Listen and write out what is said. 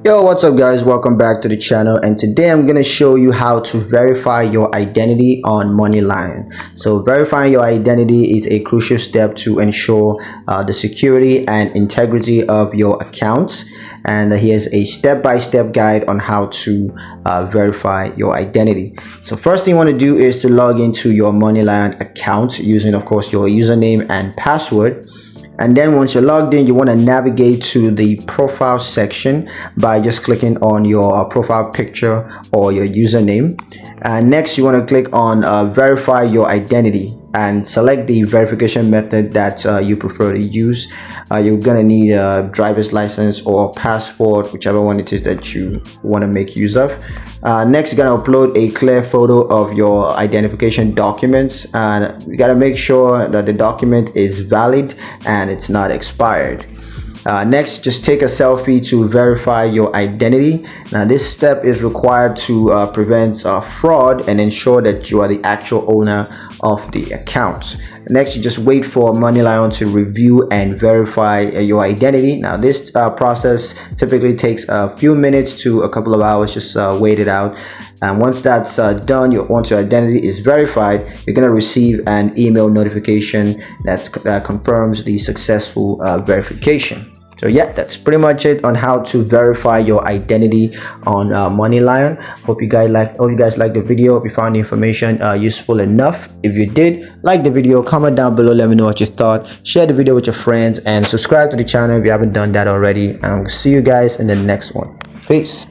Yo, what's up guys, welcome back to the channel, and today I'm going to show you how to verify your identity on Moneylion. So verifying your identity is a crucial step to ensure the security and integrity of your accounts, and here's a step-by-step guide on how to verify your identity. So first thing you want to do is to log into your Moneylion account using, of course, your username and password. And then once you're logged in, you want to navigate to the profile section by just clicking on your profile picture or your username. And next you want to click on verify your identity and select the verification method that you prefer to use. You're gonna need a driver's license or passport, whichever one it is that you want to make use of. Next, you're gonna upload a clear photo of your identification documents, and you gotta make sure that the document is valid and it's not expired. Next, just take a selfie to verify your identity. Now this step is required to prevent fraud and ensure that you are the actual owner of the account. Next, you just wait for Moneylion to review and verify your identity. Now this process typically takes a few minutes to a couple of hours. Just wait it out, and once that's done, once your identity is verified, you're going to receive an email notification that confirms the successful verification. So yeah, that's pretty much it on how to verify your identity on Moneylion. Hope you guys like the video. If you found the information useful enough, if you did, like the video, comment down below, let me know what you thought, share the video with your friends, and subscribe to the channel if you haven't done that already. And I'll see you guys in the next one. Peace.